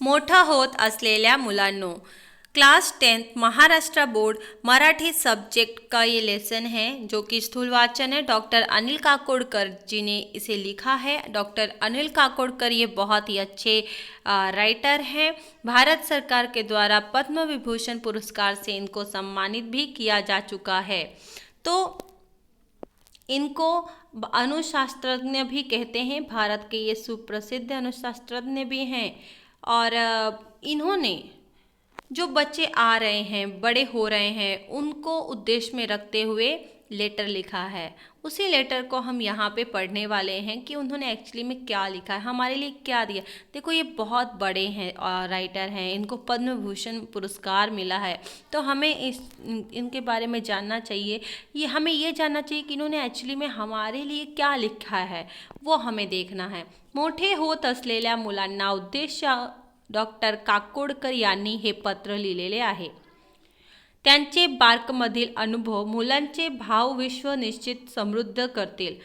मोठं होत असलेल्या मुलांनो, class 10th Maharashtra board Marathi subject का ये लेसन है जो कि स्थूल वाचन है। डॉक्टर अनिल काकोडकर जी ने इसे लिखा है। डॉक्टर अनिल काकोडकर ये बहुत ही अच्छे राइटर हैं। भारत सरकार के द्वारा पद्म विभूषण पुरस्कार से इनको सम्मानित भी किया जा चुका है। तो इनको अणुशास्त्रज्ञ भी कहते हैं। भारत के ये सुप्रसिद्ध अणुशास्त्रज्ञ भी हैं। और इन्होंने जो बच्चे आ रहे हैं, बड़े हो रहे हैं, उनको उद्देश्य में रखते हुए लेटर लिखा है। उसी लेटर को हम यहाँ पे पढ़ने वाले हैं कि उन्होंने एक्चुअली में क्या लिखा है, हमारे लिए क्या दिया। देखो, ये बहुत बड़े हैं राइटर हैं, इनको पद्म विभूषण पुरस्कार मिला है। तो हमें इनके बारे में जानना चाहिए। हमें ये जानना चाहिए कि इन्होंने एक्चुअली में हमारे लिए क्या लिखा है, वो हमें देखना है। मोठे होत असलेल्या मुलांना उद्देश्य डॉक्टर काकोडकर यांनी हे पत्र लिहिलेले आहे। त्यांचे बार्कमधील अनुभव मुलांचे भावविश्व निश्चित समृद्ध करतील।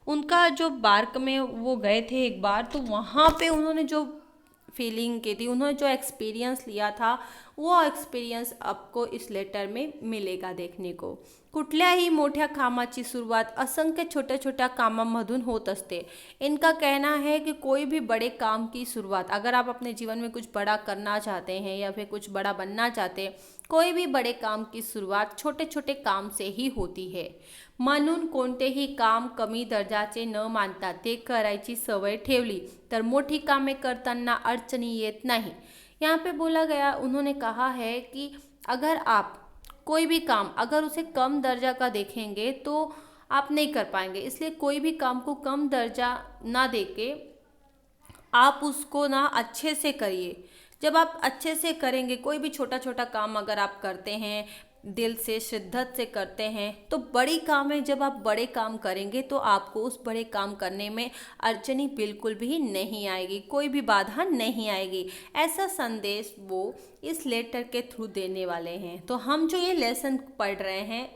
उनका जो बार्क में वो गए थे एक बार, तो वहाँ पे उन्होंने जो फीलिंग की थी, उन्होंने जो एक्सपीरियंस लिया था, वो एक्सपीरियंस आपको इस लेटर में मिलेगा देखने को। कुठल्याही मोठ्या कामाची सुरुवात असंख्य छोट्या छोट्या कामांमधून होत असते। इनका कहना है कि कोई भी बड़े काम की शुरुआत, अगर आप अपने जीवन में कुछ बड़ा करना चाहते हैं या फिर कुछ बड़ा बनना चाहते हैं, कोई भी बड़े काम की सुरुवात छोटे छोटे काम से ही होती है। म्हणून कोणतेही काम कमी दर्जाचे न मानता ते करायची सवय ठेवली तर मोठी कामे करताना अडचणी येत नाही। यहाँ पे बोला गया, उन्होंने कहा है कि अगर आप कोई भी काम अगर उसे कम दर्जा का देखेंगे तो आप नहीं कर पाएंगे। इसलिए कोई भी काम को कम दर्जा ना देके आप उसको ना अच्छे से करिए। जब आप अच्छे से करेंगे, कोई भी छोटा छोटा काम अगर आप करते हैं, दिल से शिद्दत से करते हैं, तो बड़ी काम है। जब आप बड़े काम करेंगे तो आपको उस बड़े काम करने में अड़चनी बिल्कुल भी नहीं आएगी, कोई भी बाधा नहीं आएगी। ऐसा संदेश वो इस लेटर के थ्रू देने वाले हैं। तो हम जो ये लेसन पढ़ रहे हैं,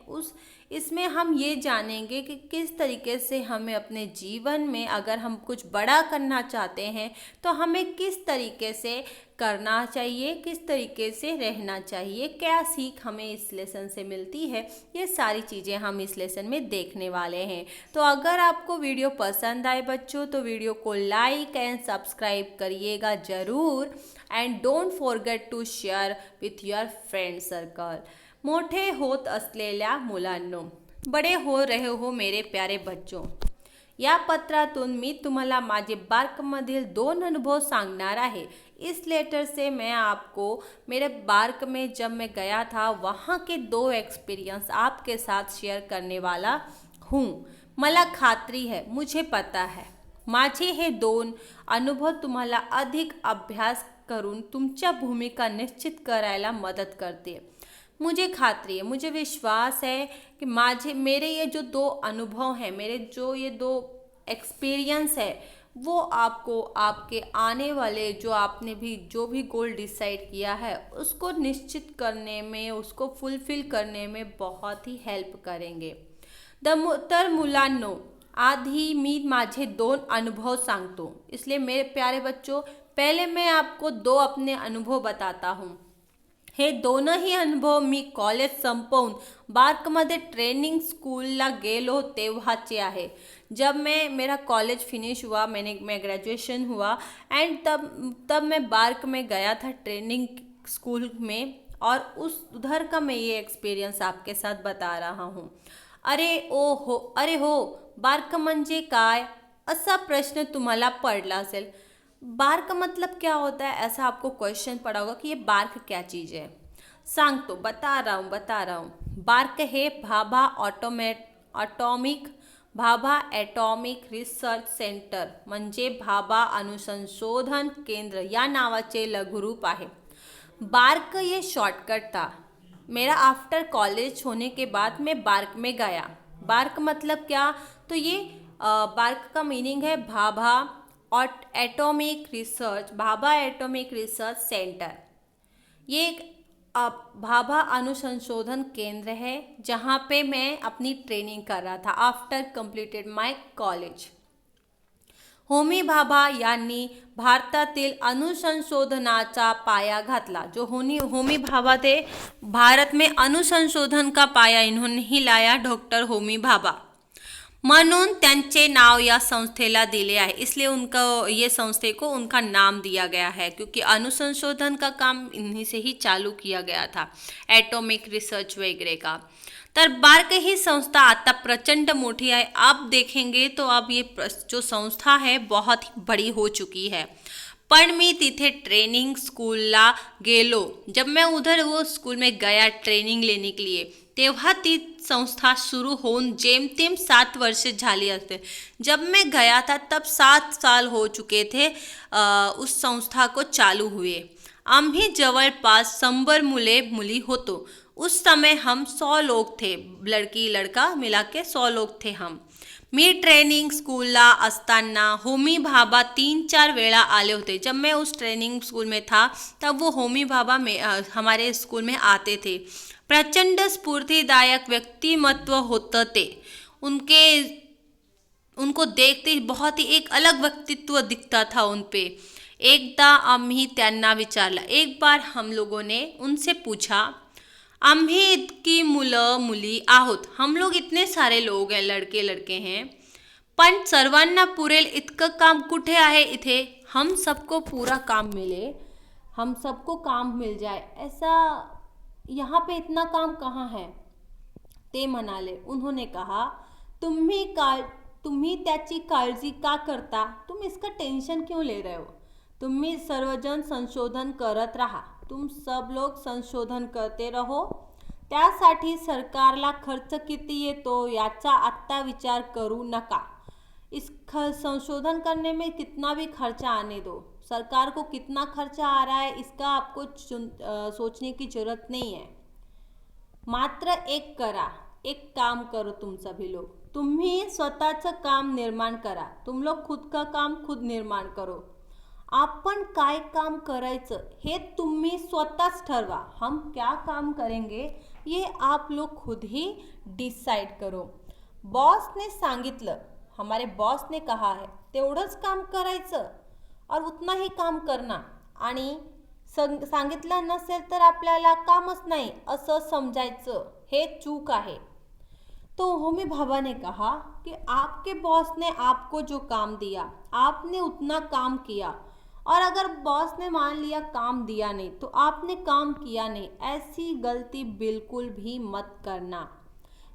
इसमें हम ये जानेंगे कि किस तरीके से हमें अपने जीवन में अगर हम कुछ बड़ा करना चाहते हैं तो हमें किस तरीके से करना चाहिए, किस तरीके से रहना चाहिए, क्या सीख हमें इस लेसन से मिलती है, ये सारी चीज़ें हम इस लेसन में देखने वाले हैं। तो अगर आपको वीडियो पसंद आए बच्चों, तो वीडियो को लाइक एंड सब्सक्राइब करिएगा ज़रूर। And don't forget to share with your friend circle. मोठे होत असलेल्या मुलांनो, बड़े हो रहे हो मेरे प्यारे बच्चों, या पत्रातून मी तुम्हाला माझे बार्कमधील 2 अनुभव सांगणार आहे। इस लेटर से मैं आपको मेरे बार्क में जब मैं गया था वहाँ के 2 एक्सपीरियंस आपके साथ शेयर करने वाला हूँ। मला खात्री है, मुझे पता है, माझे हे 2 अनुभव तुम्हाला अधिक अभ्यास करून तुमच्या भूमिका निश्चित करायला मदत करते। मुझे खात्री है, मुझे विश्वास है कि मेरे ये जो 2 अनुभव हैं, मेरे जो ये 2 एक्सपीरियंस है, वो आपको आपके आने वाले जो भी गोल डिसाइड किया है उसको निश्चित करने में, उसको फुलफिल करने में बहुत ही हेल्प करेंगे। तर मुलांनो, आधी मी माझे 2 अनुभव सांगतो। इसलिए मेरे प्यारे बच्चों, पहले मैं आपको 2 अपने अनुभव बताता हूँ। हे दोनही अनुभव मी कॉलेज संपवून बार्कमध्ये ट्रेनिंग स्कूलला गेलो तेव्हाचे आहे। जब मेरा कॉलेज फिनिश हुआ, मैं ग्रेजुएशन हुआ, एंड तब मैं बार्क में गया था ट्रेनिंग स्कूल में, और उधर का मैं ये एक्सपीरियंस आपके साथ बता रहा हूँ। अरे हो, बार्क म्हणजे काय, असा प्रश्न तुम्हाला पडला असेल। बार्क मतलब क्या होता है, ऐसा आपको क्वेश्चन पड़ा होगा कि ये बार्क क्या चीज़ है। बता रहा हूँ। बार्क है भाभा ॲटॉमिक रिसर्च सेंटर, म्हणजे भाभा अणुसंशोधन केंद्र या नावाचे लघुरूप आहे। बार्क ये शॉर्टकट था। मेरा आफ्टर कॉलेज होने के बाद मैं बार्क में गया। बार्क मतलब क्या, तो ये बार्क का मीनिंग है भाभा एटॉमिक रिसर्च सेंटर। ये एक भाभा अनुसंशोधन केंद्र है जहाँ पे मैं अपनी ट्रेनिंग कर रहा था आफ्टर कंप्लीटेड माय कॉलेज। होमी भाभा यांनी भारतातील अनुसंशोधनाचा पाया घातला। जो होमी भाभा थे, भारत में अनुसंशोधन का पाया इन्होंने ही लाया, डॉक्टर होमी भाभा। म्हणून त्यांचे नाव या संस्थेला दिले आहे, इसलिए उनका ये संस्थे को उनका नाम दिया गया है, क्योंकि अनुसंशोधन का काम इन्हीं से ही चालू किया गया था, एटॉमिक रिसर्च वगैरह का। तर बारक ही संस्था आता प्रचंड मोठी आहे। आप देखेंगे तो अब ये जो संस्था है बहुत ही बड़ी हो चुकी है। पण मी तिथे ट्रेनिंग स्कूलला गेलो, जब मैं उधर वो स्कूल में गया ट्रेनिंग लेने के लिए, तेव्हा ती संस्था सुरू होऊन जेमतेम 7 वर्ष झाली असते। जब मैं गया था तब 7 साल हो चुके थे उस संस्था को चालू हुए। आम्ही जवळपास 100 मुले मुली होतो। उस समय हम 100 लोग थे, लड़की लड़का मिला के 100 लोग थे हम। मी ट्रेनिंग स्कूलला असताना होमी भाभा 3-4 वेळा आले होते। जब मैं उस ट्रेनिंग स्कूल में था तब वो होमी भाभा में हमारे स्कूल में आते थे। प्रचंड स्फूर्तिदायक व्यक्तिमत्व होतं ते, उनको देखते ही बहुत ही एक अलग व्यक्तित्व दिखता था उन पे। एकदा आम्ही त्यांना विचारलं, एक बार हम लोगों ने उनसे पूछा, आम्ही इतकी मुलं मुली आहोत, हम लोग इतने सारे लोग हैं, लड़के लड़के हैं, पण सर्वांना पुरेल इतकं काम कुठे आहे इथे? हम सबको पूरा काम मिले, हम सबको काम मिल जाए, ऐसा यहाँ पे इतना काम कहाँ है? ते म्हणाले, उन्होंने कहा, तुम्ही त्याची काळजी का करता? तुम इसका टेंशन क्यों ले रहे हो? तुम्ही सर्वजण संशोधन करत राहा, तुम सब लोग संशोधन करते रहो। त्यासाठी सरकारला खर्च किती येतो याचा आत्ता विचार करू नका। संशोधन करने में कितना भी खर्चा आने दो, सरकार को कितना खर्चा आ रहा है इसका आपको सोचने की जरूरत नहीं है। मात्र एक करा, एक काम करो तुम सभी लोग, तुम्ही स्वतःचं काम निर्माण करा, तुम लोग खुद का काम खुद निर्माण करो। आपण काय काम करायचं हे तुम्ही स्वतःच ठरवा, हम क्या काम करेंगे ये आप लोग खुद ही डिसाइड करो। बॉस ने सांगितलं, हमारे बॉस ने कहा है तेवढंच काम करायचं और उतना ही काम करना, आणि सांगितलं नसेल तर आपल्याला कामच नाही असं समजायचं, हे चूक आहे। तो होमी भाभा ने कहा कि आपके बॉस ने आपको जो काम दिया आपने उतना काम किया, और अगर बॉस ने मान लिया काम दिया नहीं तो आपने काम किया नहीं, ऐसी गलती बिल्कुल भी मत करना।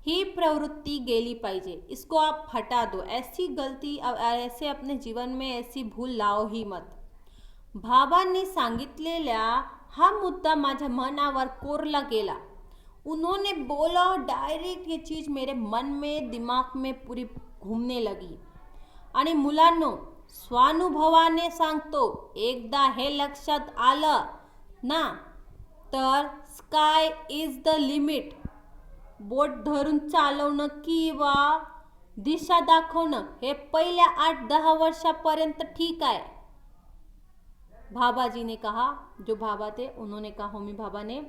ही प्रवृत्ति गेली पाहिजे, इसको आप हटा दो, ऐसी गलती ऐसे अपने जीवन में ऐसी भूल लाओ ही मत। भाभांनी सांगितलेल्या हा मुद्दा माझ्या मनावर कोरला गेला। उन्होंने बोला, डायरेक्ट ये चीज़ मेरे मन में दिमाग में पूरी घूमने लगी। आणि मुलांनो, स्वानुभवाने सांगतो, एकदा हे लक्षात आलं ना तर स्काय इज द लिमिट। बोट धरून चालवणं किंवा दिशा दाखवणं हे पहिल्या 8-10 वर्षापर्यंत ठीक आहे। भाभा जी ने कहा, जो भाभा थे उन्होंने कहा, होमी भाभा ने,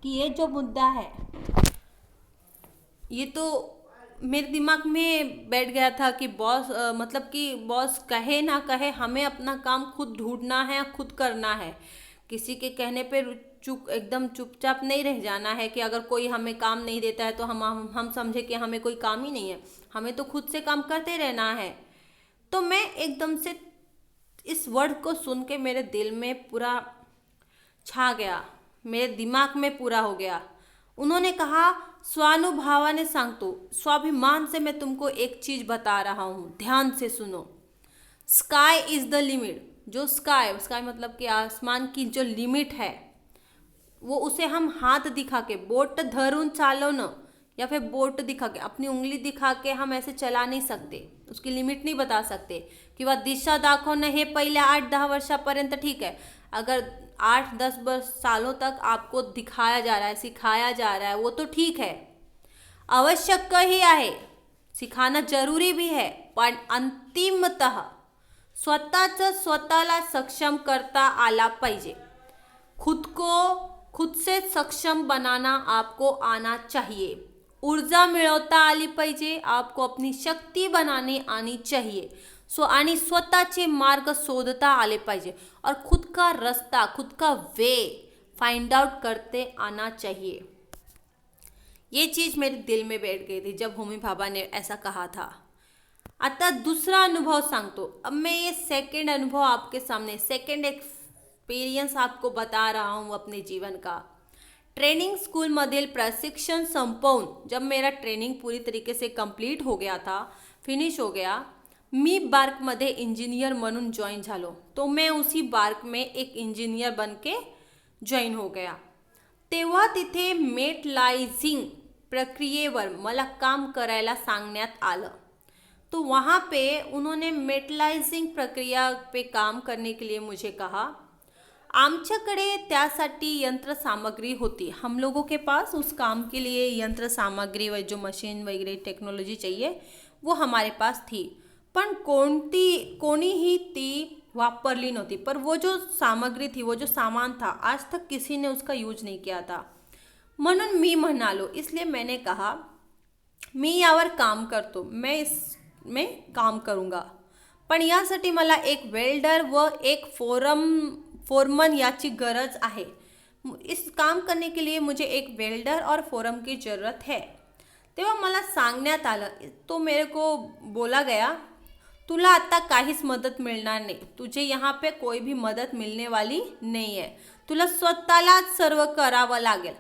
कि ये जो मुद्दा है ये तो मेरे दिमाग में बैठ गया था कि बॉस मतलब कि बॉस कहे ना कहे हमें अपना काम खुद ढूंढना है, खुद करना है। किसी के कहने पे एकदम चुपचाप नहीं रह जाना है कि अगर कोई हमें काम नहीं देता है तो हम समझे कि हमें कोई काम ही नहीं है, हमें तो खुद से काम करते रहना है। तो मैं एकदम से इस वर्ड को सुन के मेरे दिल में पूरा छा गया, मेरे दिमाग में पूरा हो गया। उन्होंने कहा, स्वानुभावाने सांगतो, स्वाभिमान से मैं तुमको एक चीज़ बता रहा हूँ, ध्यान से सुनो। Sky is the limit. जो स्काई मतलब कि आसमान की जो लिमिट है वो उसे हम हाथ दिखा के, बोट धरून चालवणं या फिर बोट दिखा के, अपनी उंगली दिखा के हम ऐसे चला नहीं सकते, उसकी लिमिट नहीं बता सकते। किंवा दिशा दाखवणं हे पहिल्या 8-10 वर्षापर्यंत ठीक है, अगर 8-10 सालों तक आपको दिखाया जा रहा है, सिखाया जा रहा है, वो तो ठीक है, आवश्यक ही आहे, सिखाना जरूरी भी है, पण अंतिमतः स्वतःला सक्षम करता आला पाहिजे। खुद से सक्षम बनाना आपको आना चाहिए। ऊर्जा मिळवता आली पाहिजे, आपको अपनी शक्ति बनाने आनी चाहिए। आणि स्वतःचे मार्ग शोधता आले पाहिजे और खुद का रास्ता, खुद का वे फाइंड आउट करते आना चाहिए। ये चीज़ मेरे दिल में बैठ गई थी जब होमी भाभा ने ऐसा कहा था। आता दूसरा अनुभव सांगतो। अब मैं ये सेकंड अनुभव आपके सामने, सेकंड एक्सपीरियंस आपको बता रहा हूँ अपने जीवन का। ट्रेनिंग स्कूल मधील प्रशिक्षण संपवून जब मेरा ट्रेनिंग पूरी तरीके से कंप्लीट हो गया था, फिनिश हो गया, मी बार्कमध्ये इंजिनियर म्हणून जॉईन झालो। तो मैं उसी बार्क में एक इंजिनियर बन के जॉईन हो गया। तेव्हा तिथे मेटलायझिंग प्रक्रियेवर मला काम करायला सांगण्यात आलं। तो वहाँ पे उन्होंने मेटलायझिंग प्रक्रिया पे काम करने के लिए मुझे कहा। आमच्याकडे त्यासाठी यंत्र सामग्री होती, हम लोगों के पास उस काम के लिए यंत्र सामग्री व जो मशीन वगैरह टेक्नोलॉजी चाहिए वो हमारे पास थी, पण कोणीही ती वापरली नव्हती। पर वो जो सामग्री थी, वो जो सामान था, आज तक किसी ने उसका यूज नहीं किया था। म्हणून मी म्हणालो, इसलिए मैंने कहा मी यावर काम करतो, मैं काम करूँगा, पण यासाठी मला एक वेल्डर व एक फोरमन याची गरज आहे। इस काम करने के लिए मुझे एक वेल्डर और फोरम की ज़रूरत है। तेव्हा मला सांगण्यात आलं, तो मेरे को बोला गया, तुला आता काहीच मदत मिळणार नाही, तुझे यहाँ पे कोई भी मदद मिलने वाली नहीं है, तुला स्वतःलाच सर्व करावं लागेल,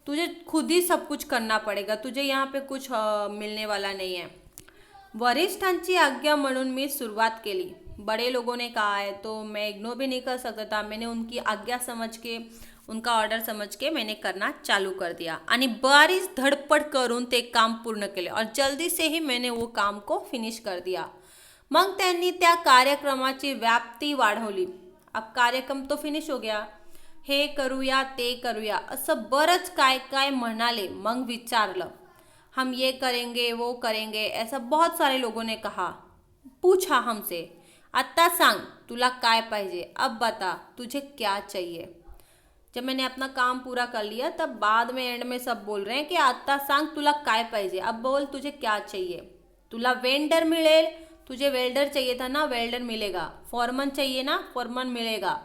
तुझे खुद ही सब कुछ करना पड़ेगा, तुझे यहाँ पे कुछ मिलने वाला नहीं है। वरिष्ठांची आज्ञा म्हणून मी सुरुवात केली। बड़े लोगों ने कहा है तो मैं इग्नोर भी नहीं कर सकता था। मैंने उनकी आज्ञा समझ के, उनका ऑर्डर समझ के मैंने करना चालू कर दिया आणि बारीच धडपड करून ते काम पूर्ण केले और जल्दी से ही मैंने वो काम को फिनिश कर दिया। मग त्यांनी त्या कार्यक्रमाची व्याप्ती वाढवली। अब कार्यक्रम तो फिनिश हो गया, हे करूया ते करूया असं बरंच काय काय म्हणाले। मग विचारलं, हम ये करेंगे वो करेंगे, ऐसा बहुत सारे लोगों ने कहा। पूछा हमसे, आता सांग तुला काय पाहिजे, अब बता तुझे क्या चाहिए। जब मैंने अपना काम पूरा कर लिया तब बाद में एंड में सब बोल रहे हैं कि आता सांग तुला काय पाहिजे, अब बोल तुझे क्या चाहिए। तुला वेंडर मिळेल, तुझे वेल्डर चाहिए था ना, वेल्डर मिलेगा। फॉरमन चाहिए ना, फॉरमन मिलेगा।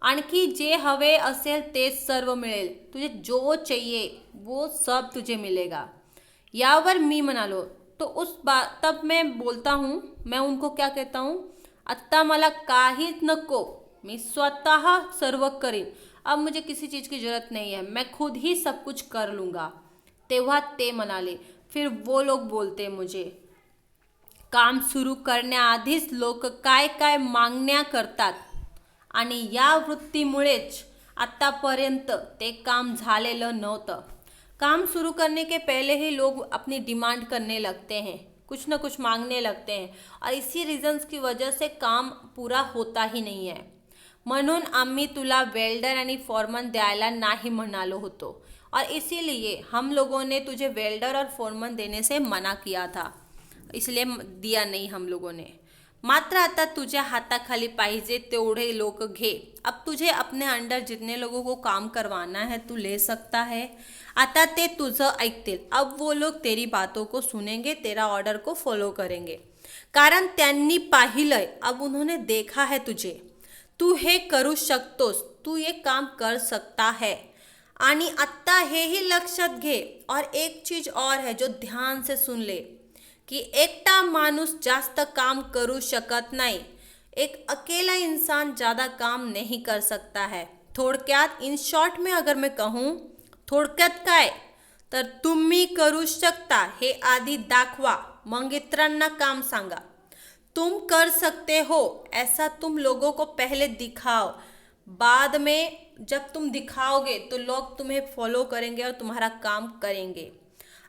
आणखी जे हवे असेल ते सर्व मिळेल, तुझे जो चाहिए वो सब तुझे मिलेगा। यावर मी म्हणालो, तो तब मैं बोलता हूँ, मैं उनको क्या कहता हूँ, आत्ता मला काहीच नको, मी स्वतः सर्व करीन, अब मुझे किसी चीज़ की ज़रूरत नहीं है, मैं खुद ही सब कुछ कर लूँगा। तेव्हा ते म्हणाले। फिर वो लोग बोलते मुझे, काम सुरू करण्याआधीच लोक काय काय मागण्या करतात आणि या वृत्तीमुळेच आतापर्यंत ते काम झालेलं नव्हतं। काम शुरू करने के पहले ही लोग अपनी डिमांड करने लगते हैं, कुछ ना कुछ मांगने लगते हैं और इसी रीजन्स की वजह से काम पूरा होता ही नहीं है। म्हणून आम्ही तुला वेल्डर आणि फॉरमन द्यायला नाही म्हणालो होतो और इसीलिए हम लोगों ने तुझे वेल्डर और फॉरमन देने से मना किया था, इसलिए दिया नहीं हम लोगों ने। मात्र आता तुझ्या हाताखाली पाहिजे तेवढे लोग घे। अब तुझे अपने अंडर जितने लोगों को काम करवाना है तू ले सकता है। आता ते तुझं ऐकतील, अब वो लोग तेरी बातों को सुनेंगे, तेरा ऑर्डर को फॉलो करेंगे, कारण त्यांनी पाहिलंय, अब उन्होंने देखा है तुझे, तू हे करू शकतोस, तू ये काम कर सकता है। आणि आत्ता हेही लक्षात घे और एक चीज़ और है जो ध्यान से सुन ले कि एकटा माणूस जास्त काम करू शकत नाही, एक अकेला इंसान ज़्यादा काम नहीं कर सकता है। थोडक्यात, इन शॉर्ट में अगर मैं कहूँ, थोडक्यात काय तर तुम्ही करू शकता हे आधी दाखवा, मग इतरांना काम सांगा। तुम कर सकते हो ऐसा तुम लोगों को पहले दिखाओ, बाद में जब तुम दिखाओगे तो लोग तुम्हें फॉलो करेंगे और तुम्हारा काम करेंगे।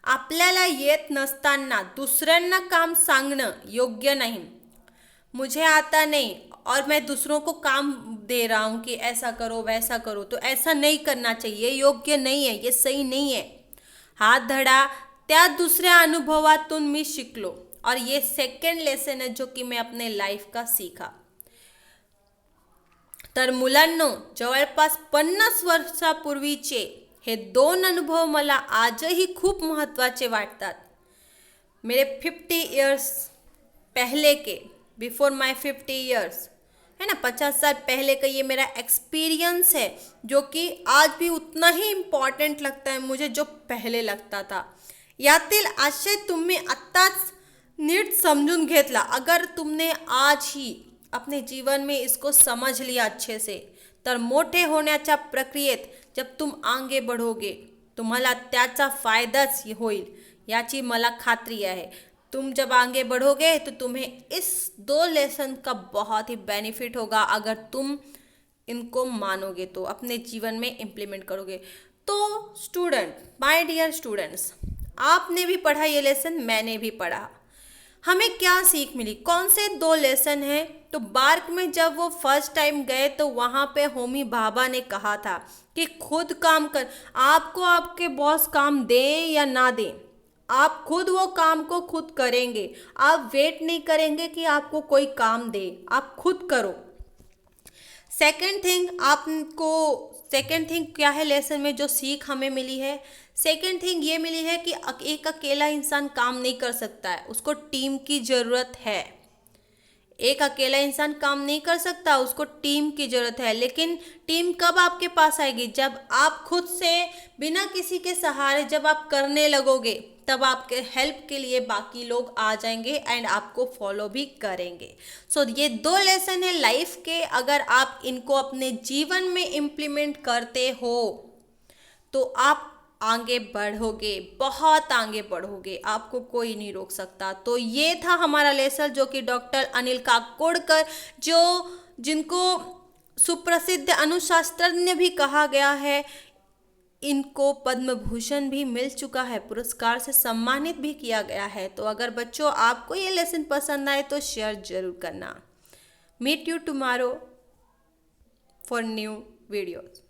आपल्याला येत नसताना दुसऱ्यांना काम सांगणं योग्य नहीं। मुझे आता नहीं और मैं दूसरों को काम दे रहा हूँ कि ऐसा करो वैसा करो, तो ऐसा नहीं करना चाहिए, योग्य नहीं है, ये सही नहीं है। हा धडा त्या दुसऱ्या अनुभवातून मी शिकलो और ये सेकंड लेसन है जो कि मैं अपने लाइफ का सीखा। तर मुलांनो, जवळपास 50 वर्षापूर्वीचे हे 2 अनुभव मला आजही खूप महत्त्वाचे वाटतात। मेरे 50 इयर्स पहले के बिफोर माई 50 years, है ना, 50 साल पहले का ये मेरा एक्सपीरियंस है जो कि आज भी उतना ही इम्पॉर्टंट लगता है मुझे जो पहले लगता था. यातील आशय तुम्ही आत्ताच नीट समजून घेतला. अगर तुमने आज ही अपने जीवन में इसको समझ लिया अच्छे से, तर मोठे होण्याच्या प्रक्रियेत जब तुम आगे बढ़ोगे तुम्हाला त्याचा फायदाच होईल याची मला खात्री आहे. तुम जब आगे बढ़ोगे तो तुम्हें इस 2 लेसन का बहुत ही बेनिफिट होगा अगर तुम इनको मानोगे तो अपने जीवन में इम्प्लीमेंट करोगे. तो स्टूडेंट, माय डियर स्टूडेंट्स, आपने भी पढ़ा ये लेसन, मैंने भी पढ़ा. हमें क्या सीख मिली? कौन से 2 लेसन हैं? तो बार्क में जब वो फर्स्ट टाइम गए तो वहाँ पे होमी भाभा ने कहा था कि खुद काम कर. आपको आपके बॉस काम दें या ना दें, आप खुद वो काम को खुद करेंगे. आप वेट नहीं करेंगे कि आपको कोई काम दे, आप खुद करो. सेकेंड थिंग क्या है लेसन में जो सीख हमें मिली है? सेकेंड थिंग ये मिली है कि एक अकेला इंसान काम नहीं कर सकता है, उसको टीम की ज़रूरत है. एक अकेला इंसान काम नहीं कर सकता, उसको टीम की ज़रूरत है. लेकिन टीम कब आपके पास आएगी? जब आप खुद से बिना किसी के सहारे जब आप करने लगोगे, तब आपके हेल्प के लिए बाकी लोग आ जाएंगे एंड आपको फॉलो भी करेंगे. सो ये 2 लेसन है लाइफ के. अगर आप इनको अपने जीवन में इम्प्लीमेंट करते हो तो आप आगे बढ़ोगे, बहुत आगे बढ़ोगे, आपको कोई नहीं रोक सकता. तो ये था हमारा लेसन जो कि डॉक्टर अनिल काकोडकर, जिनको सुप्रसिद्ध अनुशास्त्रज्ञ भी कहा गया है, इनको पद्म भूषण भी मिल चुका है, पुरस्कार से सम्मानित भी किया गया है. तो अगर बच्चों आपको ये लेसन पसंद आए तो शेयर जरूर करना. Meet you tomorrow for new videos.